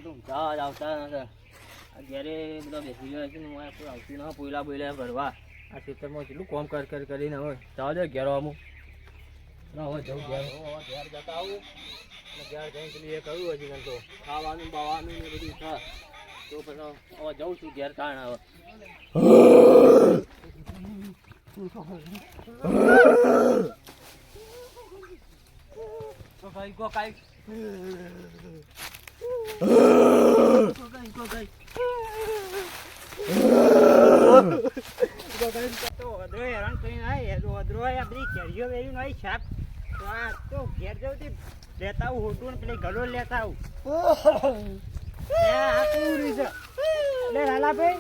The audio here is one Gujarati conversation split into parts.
તો ઊંઘા જ આવતા નથી. આ ઘેરે બધા બેસી ગયા છે ને હું કોઈ આવતું ના પોયલા બોયલા ભરવા. આ ખેતરમાં કેટલું કામ કરીને હવે જવા દે ઘેર અમુક ના હવે જવું ઘેર જતા આવું અને ઘેર જઈને પેલું એ કહ્યું હજી મને તો ખાવાનું બાવાનું ને બધું છે તો પછી હવે જઉં છું ઘેર કારણ હવે ભાઈ કો કાઈ લેતા આવું હોટું પેલી ગલો લેતા આવું લાલાભાઈ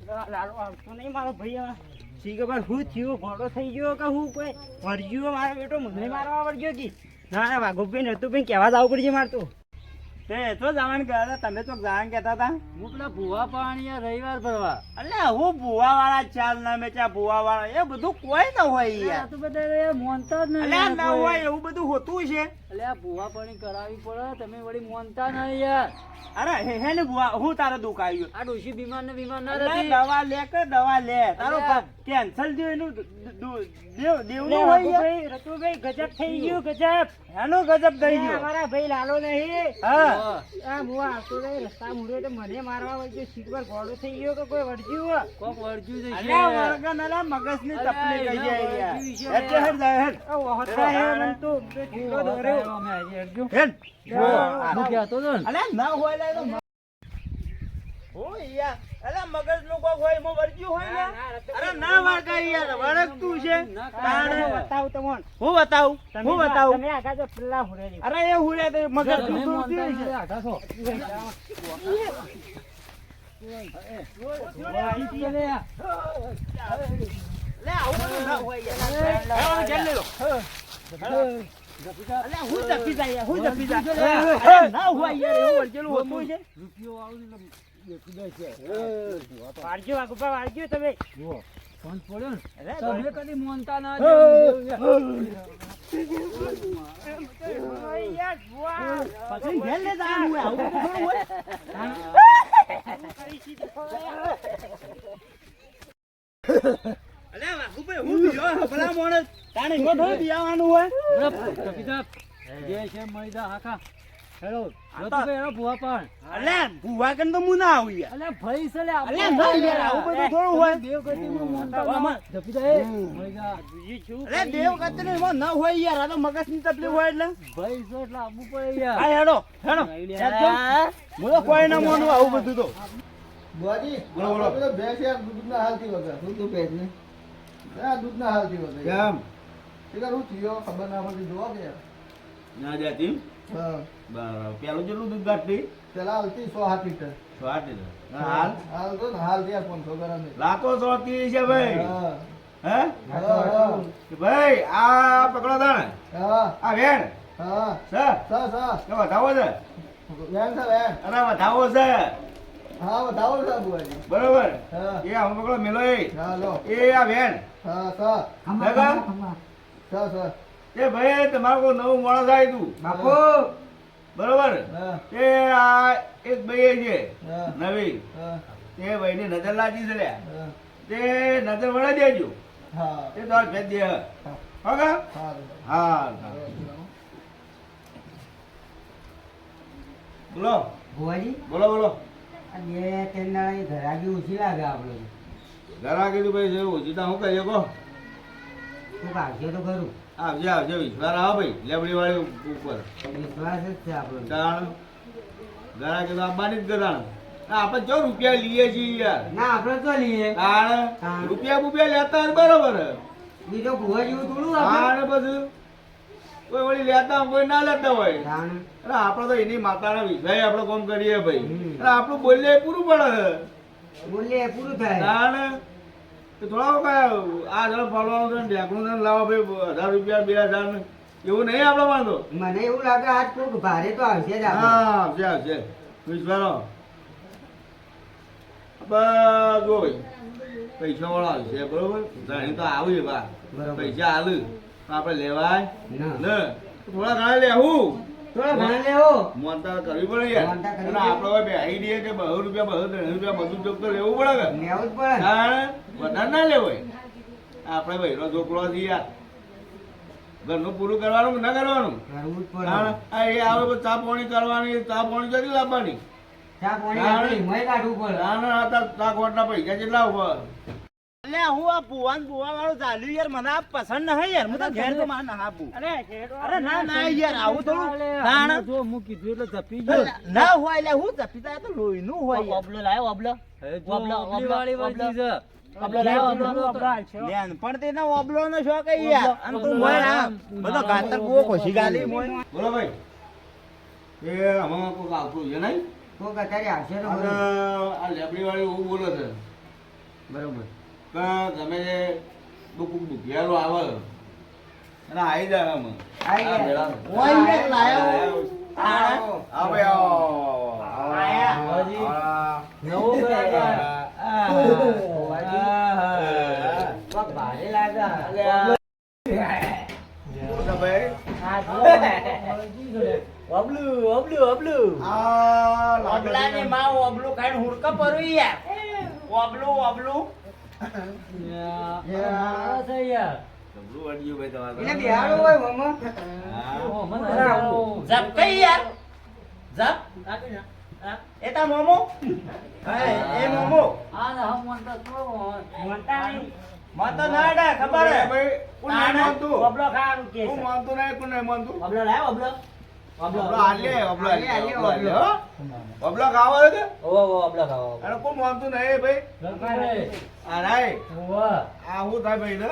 કરો લાલો આવતો નહીં મારો ભાઈ શી ખબર હું થયું ઘોડો થઈ ગયો કે હું કોઈ વરજ્યો મારો બેટો મને મારવા વળગ્યો કે ના ના વાઘુભાઈ નતું ભાઈ કહેવા જ આવવું પડશે મારતું તે તો જવાનું ગયા હતા તમે તો જવાનું કહેતા હતા હું પેલા ભૂવા પાણી રવિવાર ભરવા એટલે હું ભૂવા વાળા ચાલ ના મેચા ભૂવા વાળા એ બધું કોઈ ન હોય યાર તો બધા મોનતા જ નહીં ના હોય એવું બધું હોતું છે એટલે આ ભૂવા પાણી કરાવી પડે તમે વળી મોનતા નહીં યાર અરે હે ને ભૂવા હું તારે દુખ આવ્યું આ ડોશી બીમાર ને બીમાર ના રહે દવા લે કે દવા લે તારો કેન્સલ થયું એનું દેવનું હોય ભાઈ રતુભાઈ ગજબ થઈ ગયું ગજબ એનો ગજબ થઈ ગયો અમારા ભાઈ લાલો નહીં હા આ મુવા આવતો રે રસ્તા મુડ્યો તો મને મારવા વળગ્યો સીટ પર ઘોડો થઈ ગયો કે કોઈ વળજ્યું કોક વળજ્યું છે અરે વળગા મગજની તકલીફ ગઈ જાય યાર એટલે હેડ જાય હેડ ઓ હોતા હે મન તો ઠીકો દોર્યો અમે આજે અરજો હેડ હું કહેતો તો અરે ના હોય લે તો ઓ યાર અરે મગજ નું કોક હોય મો વળજ્યું હોય ને અરે ના વળગા યાર વળગતું છે બતાવ તમોન હું બતાવું તમે આગા જો પેલા હુરે અરે એ હુરે તો મગજ નું દૂર છે આગા છો લે આવું ના હોય યાર જલ લે લો અલે હું જપી જાય ના હોય યાર એવું વળજેલું હોતું છે રૂપિયો આવું વાળજો આગુપા વાળજો તમે જુઓ ફોન પડ્યો ને તમે કદી મોનતા ના પછી ઘેર લે જવાનું હોય આવું થોડું હોય અલે વાઘુભાઈ હું બીયો ભલા મોણસ તાણે નો થોડું બિયાવાનું હોય કપિતા જે છે મૈદા આખા હેલો રતુભાઈ ભુવા પણ અલે ભુવા કન તો મુ ના આવું યાર અલે ભાઈ છે લે અલે ના યાર આવું બધું થોડું હોય દેવ ગતિ મુ મોનતા જપીતા એ મૈદા બીજી છું અલે દેવ ગતિ ને મો ના હોય યાર આ તો મગજની તકલીફ હોય એટલે ભાઈ છે એટલે આબુ પડે યાર આ હેડો બોલો કોઈ ના મોનું આવું બધું તો બુઆજી બોલો તો ભેંસ યાર દૂધના હાલતી વગર દૂધ ભેંસ ને આ દૂધના હાલતી વગર કેમ ઠીક હું થયો ખબર ના પડી જોવા કે ના જાતી હા બરાબર પેલું જેટલું દૂધ ગાંઠી પેલા હાલતી 108 લીટર 108 લીટર હાલ હાલ તો હાલ ત્યાં 500 ગ્રામ લાખો 130 છે ભાઈ હા હે ભાઈ આ પકડો તાણ હા આ વેણ હા સર સર કે વધાવો છે વેણ છે વેણ અરે વધાવો છે હા બતાવો છે બુઆજી બરોબર હા એ આમ પકડો મેલો હા લો એ આ વેણ હા સર સર એ ભાઈ તમારો કોઈ નવું માણસ આવી તું બાપુ બરોબર હા એ આ એક ભાઈ છે હા નવી હા તે ભાઈને નજર લાગી છે લ્યા હા તે નજર વળા દેજો હા તે તો ભેદ દે હા હા બોલો ભુવાજી બોલો બોલો આ બે ત્રણ દાડા ઘરાકી ઓછી લાગે આપણે ઘરા કીધું ભાઈ જેવું ઓછી તો હું કહીએ કહો તું કાઢજો તો ખરું આવજે આવજે વિશ્વાસ આવો ભાઈ લેબડી વાળી ઉપર વિશ્વાસ જ છે આપણો કારણ ઘરા કીધું આપવાની જ ગરાણ આપણે જો રૂપિયા લઈએ છીએ યાર ના આપણે તો લઈએ કારણ રૂપિયા બુપિયા લેતા હોય બરોબર બીજો ભુવા જેવું થોડું કારણ બધું કોઈ વળી લેતા કોઈ ના લેતા હોય જાણ અરે આપણે તો એની માતાના વિશ્વાસ આપણે કોમ કરીએ ભાઈ અરે આપણું બોલીએ પૂરું પડે બોલીએ પૂરું થાય કારણ તો થોડા કઈ આ જણ ફાળવાનું છે ઢેકણું છે લાવો ભાઈ 1000 રૂપિયા 2000 એવું નહીં આપણે વાંધો મને એવું લાગે આજ કોક ભારે તો આવશે જ હા આવશે આવશે વિશ્વાસ બસ ભાઈ પૈસા વાળો આવશે બરોબર જાણી તો આવું એવા બરોબર. પૈસા હાલ તો આપણે લેવાય ના. ને થોડા ઘણા લેવું થોડો ઘણા લેવો. મોનતા કરવી પડે યાર મોનતા કરવી અને આપણે હવે બેહી દઈએ કે 100 રૂપિયા 200 રૂપિયા બધું ચોક તો લેવું પડે કે લેવું જ પડે ને. તાણે વધારે ના લેવાય આપણે ભાઈનો છોકરો છે યાર ઘરનું પૂરું કરવાનું કે ના કરવાનું કરવું જ પડે. તાણે આ એ આવે તો ચા પાણી કરવાની ચા પાણી જરી લાવવાની ચા પાણી આપણે હિમાય કાઢવું પડે. તાણે અત્યારે ચા કોટના પૈસા કેટલા ઉપર અલે હું આ ભુવાન ભુવા વાળું ચાલ્યું યાર મને આ પસંદ નહીં યાર હું તો ઘેર તો માર ના આપું અરે ના ના યાર આવું થોડું તાણ જો હું કીધું એટલે જપી ના હોય એટલે હું જપીતા તો લોહીનું હોય યાર. ઓબલો લાયો ઓબલો ઓબલો લેન પણ તેનો ઓબલો નો શોખ હે યાર અને તું મોય આ બધો ગાતર કુવો ખોસી ગાલી મોય બોલો ભાઈ એ આમાં કોઈક આવતું છે નહીં કોક અત્યારે આવશે તો અને બરોબર. આ લેબડી વાળી એવું બોલે છે બરોબર. કે તમે જે દુખિયારો આવે અને આવી જાય આમાં આઈ આ જાય. ભેળા. ઓય યાર લાયો આવો. આ ભાઈ આવો. આયા. નવો કરાવ્યા. કોક ભારે લાગે. શું છે ભાઈ? આ ઓબલાની માં ઓબલું ખાઈને હુડકા પરું યાર ઓબલું જબરું વાળ્યું ભાઈ તમારે. એને બિહાડો હોય મમ્મા. હા. જપ કઈ યાર જપ એ તા મોમો એ મોમો મોંટા નહીં મત ના ડે ખબર હે ભાઈ, કોણ નહીં માનતું? ઓબલો ખાવાનું કે કોણ માનતું નહીં, કોણ નહીં માનતું? ઓબલો લાયો ઓબલો ઓબલો હાલે, ઓબલો હાલે, હાલે, ઓબલો હાલે, ઓબલો. હો? ઓબલો ખાવા આવે કે? ઓબલો ખાવો અરે કોણ માનતું નહીં ભાઈ? આ રાય. આ શું થાય ભાઈ ને?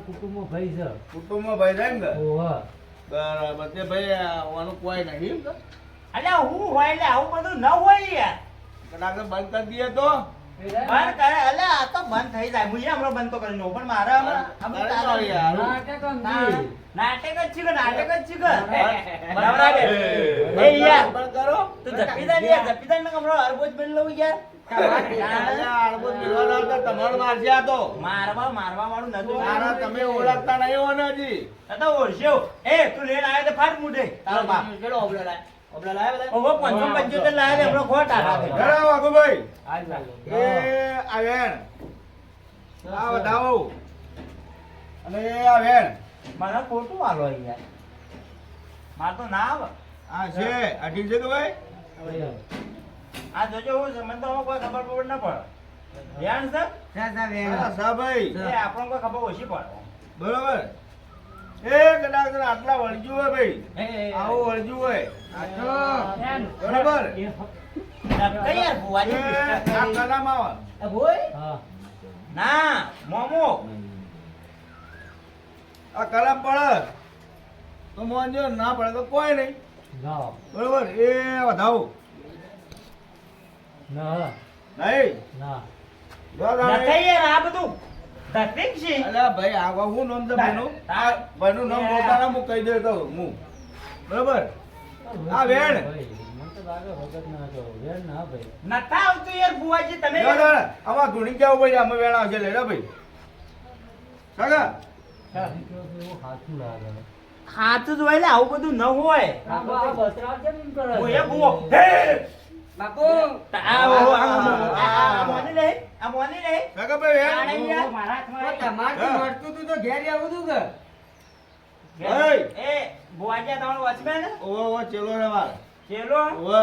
કુટુંબમાં ભાઈ થાય ને કે? બરાબર. તે ભાઈ આનું કોઈ નહીં એમ કે? અલ્યા હું હોય એટલે આવું બધું ન હોય યાર કદાચ બંધ કરી દઈએ તો બંધ કરે અલ્યા આ તો બંધ થઈ જાય હું હમણાં બંધ તો કરી દઉં પણ મારે હમણાં તારે તો યાર. નાટક જ છે કે નાટક જ છે કે નવરાવે એ યાર બંધ કરો. તું જપીદાર યાર જપીદાર ને હમણાં અરબોજ બન લઉં યાર અલ્યા, આળમું પીવા લાવતા તમારું મારશે આ તો. મારવા વાળું નતું તારા તમે ઓળખતા નહીં હો ને હજી. તો ઓળખ્યો એ તું લેણ આવ્યો તો ફાટ મુઢે તારો બાપ કેડો ઓબલો લાયો બધા ઓવો 575 લાવે આપણો ખોટા રાખે ઘરે આવો વાઘુભાઈ. એ આ વેણ. આ વધાવો. અને એ આ વેણ. મને ખોટું આલો યાર માર તો ના આવે આ છે આ ઠીક છે કે ભાઈ? આ જોજો હું છે મને તો આમાં કોઈ ખબર પડે ન પડે ધ્યાન છે સા વેણ. હા, સા ભાઈ. એ આપણને કોઈ ખબર ઓછી પડે બરોબર. એ કદાચ તને આટલા વળજ્યું હોય ભાઈ. આવું વળજ્યું હોય. બરોબર. કઈ યાર ભુવાજી એ આ કલામાં આવે. આ ભોય ના મોમો આ કલામ પડે તો મોંજો ના પડે તો કોઈ નહીં. બરોબર. એ વધાવો. નહીં. જો તારે- નથી યાર આ બધું તકલીફ છે અલ્યા ભાઈ આ હું નામ છે ભાઈનું? આ ભાઈનું નામ બોલતા ના હું કહી દેતો હું. બરોબર. આ વેણ. નતા આવતું યાર ભુવાજી તમે જો તારે આમાં ધૂણી જવું ભાઈ આમાં વેણ આવશે લે રે ભાઈ. કાકા હાથ જ હોય એટલે આવું બધું ન હોય ઓય ભુવો બાપુ. આ મોની નહીં આ મોની નહીં કાકા ભાઈ આ વેણ. નહીં યાર. તો તમારે તો મળતું તું તો ઘેર આવું તું કે ઓય. એ ભુવાજી તમારો વોચમેન ઓવો ઓવો ચેલો રે માર. ચેલો ઓવો.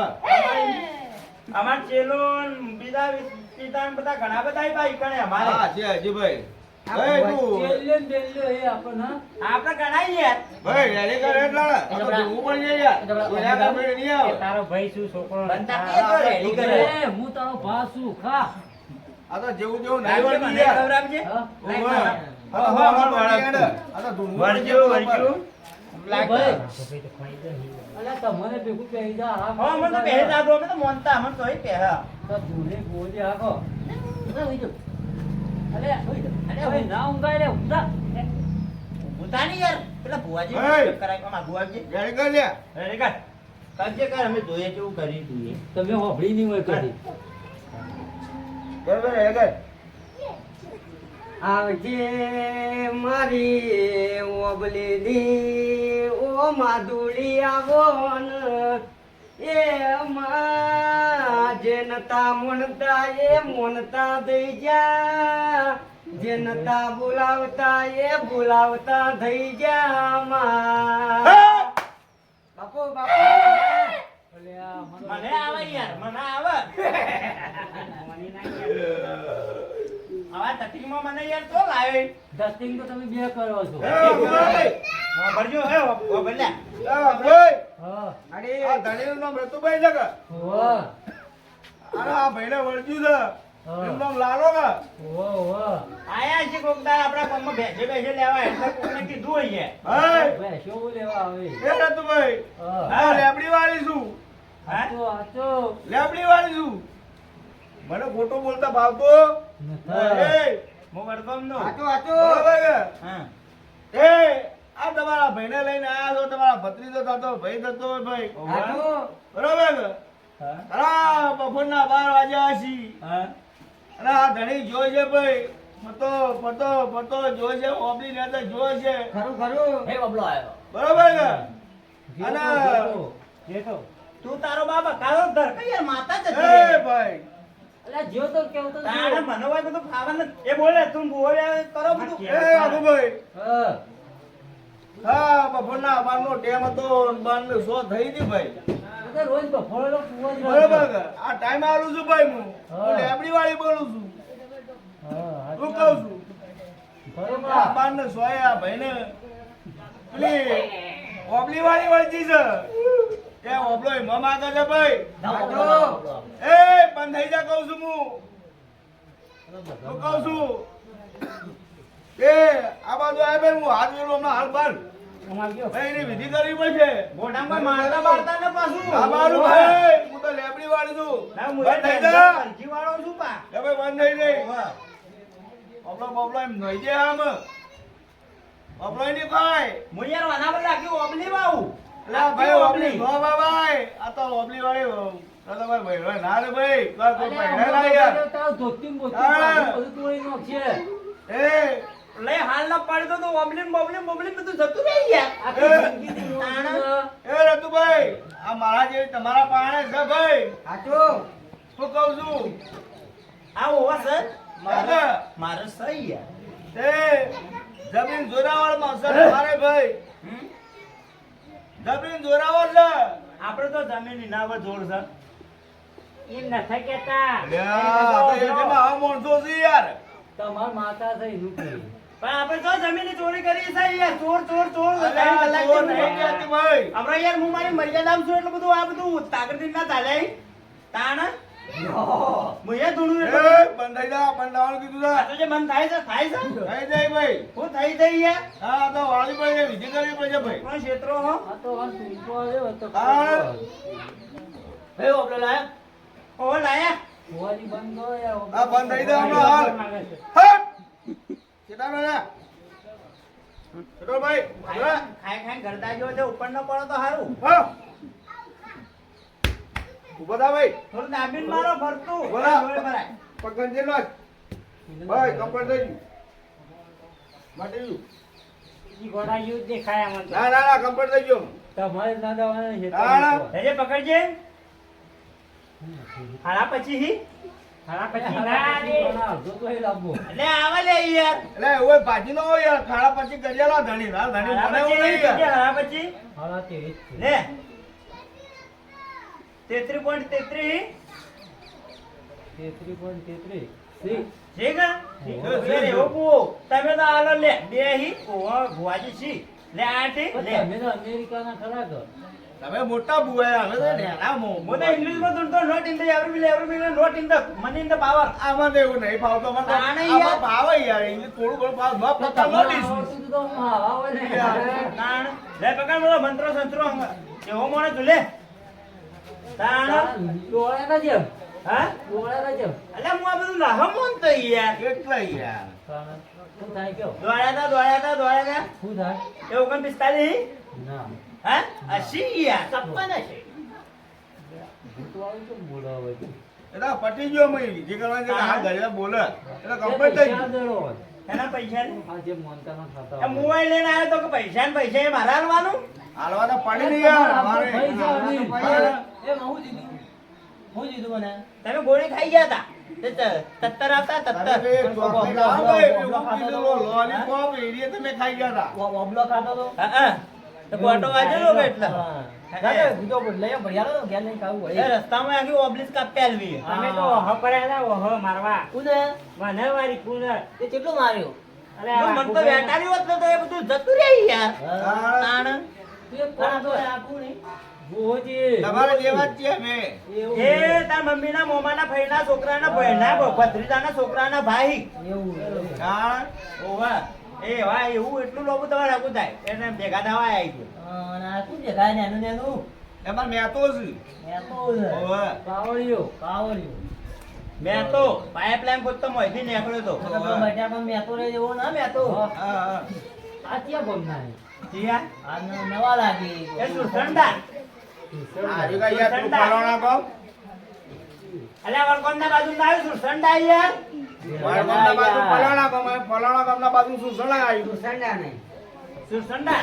અમાર ચેલો ન બીજા પિતા ન બધા ઘણા બધા આયવા ઈ કણે અમારે હા છે હજીભાઈ. આ ભાઈ તું આપણે ગણાય યાર ભાઈ રેડી કર એટલા આ તો ધૂવું પણ છે યાર. કોઈના કામે નહીં આવે. તારો ભાઈ શું છોકરો બનતા હા, કે તો રેડી કરે આ તો જેવું જેવું લાવજે, નહીં વળતું મને યાર. ખવડાવજે. ઓવો. લાવ, આ તો મારા વાળા હેડ. આ તો ધૂવું પણ છે વળજો ઉપર. વળજો લાગતા હા મને તો પહેરી દાદો અમે તો મોનતા અમને તો પહેરા ઉતાની યાર પેલા ભુવાજી hey. કરાય અમાર ભુવાજી રેડી કર લે. રેડી કર કરજે કર અમે જોઈએ કેવું કરી જોઈએ બરોબર રેડી કર. આવજે મારી ઓબલીની ઓ માધુડી આવો એ જે નતા મણતા એ મણતા દઈ જા જે નતા બોલાવતા એ બોલાવતા થઈ જા બાપુ બાપુ મને આવે યાર મને આવે આવા તકલીફમાં મને યાર તો લાવે ડસ્ટિંગ તો તમે બે કરો છો ભરજો હે ભલ્યા હા આ ધણીનું નામ રતુભાઈ છે કે વાહ અને આ ભાઈને વળજ્યું છે એનું નામ લાલો કે વાહ આયા છે કોક દાડ આપણા ગામમાં બેસે લેવા એટલે કોકને કીધું હોય હાય ભાઈ શું લેવા આવે એ રતુભાઈ હા હા લેબડી વાળી છું આચો આચો લેબડી વાળી છું મને ખોટું બોલતા ભાવતો નથા એ હું વડગામનો આચો આચો બરોબર કે હા એ આ તમારા ભાઈને લઈને આયા છો તમારા ભત્રીજો થતો ભાઈ થતો હોય ભાઈ આચો બરોબર કે હા અરા બપોરના 12 વાગ્યા છી હા અને આ ધણી જોઈ છે ભાઈ પતો જોઈ છે ઓબલી ને જોઈ છે ખરું ખરું હે બાબલો આવ્યો બરોબર કે અને જેઠો તું તારો બાબા કાળો ધર કે યાર માતા જ એ ભાઈ અલા જો તો કેવું તો તારે મનોવાય બધું ખાવાનું એ બોલે તું બોલે કરો બધું એ આબુભાઈ હા હા બપોરના 12 નો ટેમ હતો 12 100 થઈ હતી ભાઈ તો રોજ બફોળો કુવો જ બરોબર કે આ ટાઈમ આલું છું ભાઈ હું હા. લેબડી વાળી બોલું છું હા હું કહું છું બરોબર આ 12 ને 100 આ ભાઈને પેલી ઓબલી વાળી વળજી છે કે ઓબલો એમાં માંગે છે ભાઈ આચો એ બંધ થઈ જા કહું છું હું કહું છું એ આ બાજુ આવે ભાઈ હું હાથ વેલું હમણાં હાલ બાર અમાર ગયો ભાઈ એની વિધિ કરવી પડશે ગોડામાં મારતા મારતા ને પાછું આ બારું ભાઈ હું તો લેબડી વાળી છું ના હું બંધ થઈ જા કલજી વાળો છું પા એ ભાઈ બંધ થઈ ગઈ બબલો એમ નહીં જાય આમ બબલો નહીં ખાય હું યાર વાના પર લાગ્યું ઓબલી વાવું એટલે આ ભાઈ ઓબલી નો બાબાઈ આ તો ઓબલી વાળી દાદા ભાઈ ભાઈ ભાઈ ના રે ભાઈ કોઈ પહેરે ના યાર તાવ ધોતી બોતી હા. બધું તોડી નાખશે એ લે હાલ ના પાડી દો તો ઓબલી બધું જતું રહી યાર આખી જિંદગી તાણા. એ રતુભાઈ આ મારા જેવી તમારા પાણે છે ભાઈ આચો શું કહું છું આ ઓવા સર દાદા મારે સહી યાર એ જમીન જોરાવળ માં સર મારે ભાઈ હમ? જમીન જોરાવળ છે આપણે તો જમીન ના જોડ છે એમ નથી કેતા અલ્યા, આ તો એમાં આ માણસો છે યાર તમાર માતા થઈ નુકરી પણ આપણે તો જમીનની ચોરી કરી છે યાર ચોર અલ્યા, કલાક ચોર જેવું નહીં નહીં. કહેતી ભાઈ આપણે યાર હું મારી મર્યાદામાં છું એટલે બધું આ બધું તાકડી ના ચાલે તાણ હું એ ધૂણું એ એટલે બંધ થઈ જા બંધ થવાનું કીધું આ તો જે મન થાય છે થઈ જાય ભાઈ હું થઈ જઈ યાર હા આ તો વાળી પડે વિધિ કરવી પડશે ભાઈ પણ ક્ષેત્રો હો આ તો આ તુંકો આવ્યો તો હા. હે બાબલો લાયા ઓ લાયા હોવાજી બંધ કરો યાર આ બંધ થઈ જા હમણાં હાલ માગે છે. હટ કેટલા રહ્યા કેટલો ભાઈ ખાઈ ગરદા જેવો છે ઉપર ન પડો તો સારું હા ઉભો થા ભાઈ થોડું દાબીને મારો ફરતું બોલા. જોડે ભરાય. પગન જેલો જ ભાઈ કમ્પ્લીટ થઈ ગયું મટી ગયું ઈ ઘોડા જેવું જ દેખાય આમાં તો. ના કમ્પ્લીટ થઈ ગયું તમારે ના દાવાના છે હા. હજે પકડજે હાડા પછી હી હાડા પછી ના રે. અડધો તો એ લાવવો એટલે આવા લે યાર એટલે ઓય ભાજી નો હોય યાર ખાડા પછી ગજેલા ધણી ના ધણી હાડા મને એવું પછી નહીં યાર હાડા પછી હાલા તે જ છે લે 33.33 33.33 છે કા યાર એવો કુવો તમે તો આલો લે બે હી ઓવા ભુવાજી છી લે આઠી લે તમે તો અમેરિકાના ખરા છો તમે મોટા બુઆ હવે તો નેના મો મોટા ઇંગ્લિશમાં ધૂણતો not in the every will not in the money in the power આમાં તો એવું નહીં ભાવતો મને તો તાણે આમાં યાર. ભાવે યાર ઇંગ્લિશ થોડું ઘણું ભાવ ન પતા ન દઈશું તો આવા હોય ને તાણ લે પકડ બોલો મંત્રો સંત્રો એવો મોણે તું લે તાણ ડોળા ના જેમ હા ડોળા ના જેમ અલ્યા હું આ બધું લાહમ મોનતો યાર એટલે યાર શું થાય કયો દોડ્યા તા શું થાય એ 39 ના હા 80 યાર 56 હશે ભૂતવાળું કેમ બોલાવે છે? એટલે પટી ગયો મેં વિધિ કરવાની છે કે હા ઘરે બોલે એટલે એ કમ્પ્લીટ થઈ પૈસા ગયું દેડો હોય. એના પૈસા ને આ જે મોનતાના એ ખાતા મોબાઈલ લઈને આવ્યો તો કે પૈસા ને પૈસા એ મારા હાલવાનું હાલવા તો પડી નહીં યાર અમારે ભાઈ છે અભી. મારે- એ હું દીધું હું દીધું મને તમે ગોળી ખાઈ ગયા હતા તત્તર આવતા તમે તત્તર બે ચોકલેટ લાવો ને, એવું કીધું, લોલીપોપ એરીએ તમે ખાઈ ગયા હતા. ઓબલો ખાતો તો હા તો ગોટો વાજેલો કે એટલે દાદા બીજો લઈ ભૈયા તો ઘેર લઈને ખાવું એ હોય રસ્તામાં આખી ઓબ્લિસ કાપી આલવી તમે તો ઓહ પડ્યા હતા ઓહ મારવા કુને મને વારી કુનર તે કેટલું માર્યું અરે જો મન તો વેટારી હોત ને તો એ બધું જતું રહે યાર તાણ તું એક ફોન તો આપું નહીં ભોજી તમારા જેવા જ છીએ અમે. એ તાર મમ્મીના મોમાના ફઈના છોકરાના ભઈના ભત્રીજાના છોકરાના ભાઈ એવું તાણ. ઓવા એ વાહ એવું એટલું લોબુ તમારે આગું થાય એટલે ભેગા થવા આવી ગયો અને આ શું દેખાય ને એનું ને એનું એમાં મેં તો જ. મેં તો છે. ઓવે. પાવળિયો કાવડિયું મેં તો પાઇપલાઇન ખોદતો મોયથી નીકળ્યો તો તો તો બેટા પણ મેં તો રે એવો ના મેં તો હા, હા. આ ક્યાં બોલના જીયા આ નવા લાગી એ સુરસંડા આ રીકા યાર તું પલાણા કહો. અલ્યા વળકોણના બાજુ ના આવ્યું સુરસંડા યાર મારા ગામના બાજુ પલાણા કહો, મારે પલાણા ગામના બાજુ સુસણા આવ્યું. સંડા નહીં સુરસંડા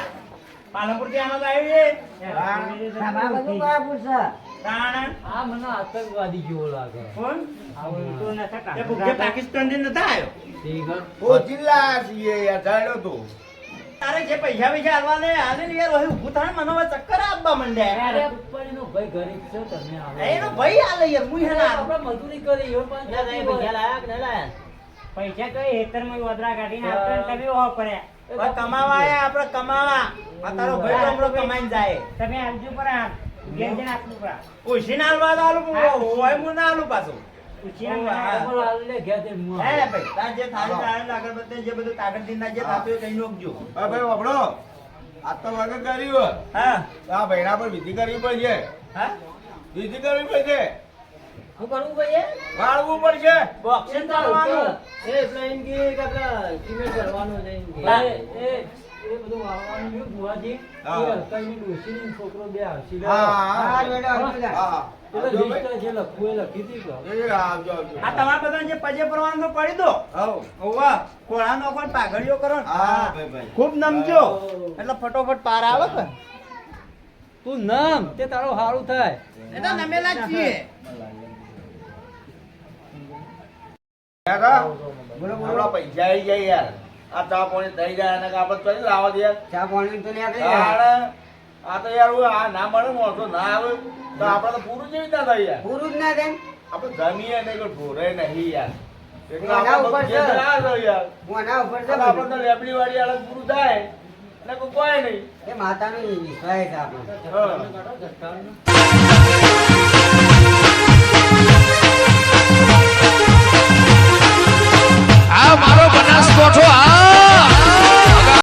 પાલનપુર થી આમાં તો આવ્યું આ બધું કયા પૂછા તાણ આ મને આતંકવાદી જેવો લાગે કોણ તો ન થકા એ ભૂખે પાકિસ્તાન થી નતા આવ્યો ઠીક ઓ જિલ્લા છીએ યાર જાડ્યો તું. તારે જે પૈસા પૈસા હાલવાને હાલે ને યાર હવે ઊભું થાય ને મને હવે ચક્કર આપવા માંડ્યા અરે ઉપરનો ભાઈ ગરીબ છે તમે આવો એનો ભાઈ હાલે યાર મુઈ હેના આપણે મજૂરી કરી એવો પણ ના નહીં ભૈયા લાયા કે નહીં લાયા પૈસા તો હેતરમાં વદરા કાઢીને આપતા ને તમે ઓહ પડ્યા હવે કમાવા આયા આપણે કમાવા આ તારો ભાઈ તો હમણાં કમાઈને જાય તમે આલજો પર આ ઘેર જઈને આપવું પડે ઓછી ના હાલવા તો હાલું હોય હું ના હાલું પાછું હે ભાઈ તાર જે થાળી તાળી આગળ બધે જે બધું કાગળ દીના જે થાતું એ કઈ નોખજો હા ભાઈ વાપરો. આ તો વગર કર્યું. હા આ ભૈરા પર વિધિ કરવી પડશે. હા વિધિ કરવી પડશે. શું કરવું ભાઈ વાળવું પડશે. બોક્સિંગ કરવાનું એ એટલે એમ કે આપણે સિમેન્ટ ભરવાનું છે એમ કે છોકરો બે આવશે હા, હા. હા. આવજો ભાઈ. જે લખવું એ લખી દીધું એ આવજો, આવજો. આ તમારા બધાને જે પજે પરવાનું તો પડી દો આવો. ઓવા કોળાનો કોઈ પાઘડીઓ કરો ને. હા, ભાઈ, ભાઈ. ખૂબ નમજો એટલે ફટોફટ પાર આવે કે તું નામ તે તારો સારું થાય એ તો નમેલા જ છીએ કાકા, આપણા પૈસા આવી જાય યાર. આ ચા પાણી થઈ જાય અને આપણે ચોરી લાવવા દે યાર. ચા પાણી તો તાણ. આ તો યાર હું આ ના મળે માણસો ના આવે તો આપણે તો પૂરું જેવી ના થાય યાર. પૂરું જ ના થાય આપણે જમીએ નહીં કોઈ ઢોરે નહીં યાર. એટલે એના આપણે ઉપર બધું છે. જે ના થાય યાર. મોના ઉપર અને આપણે તો લેબડી વાળી અલગ પૂરું થાય એટલે કોઈ કોઈ નહીં. એ માતાનો વિશ્વાસ છે આપણો હા.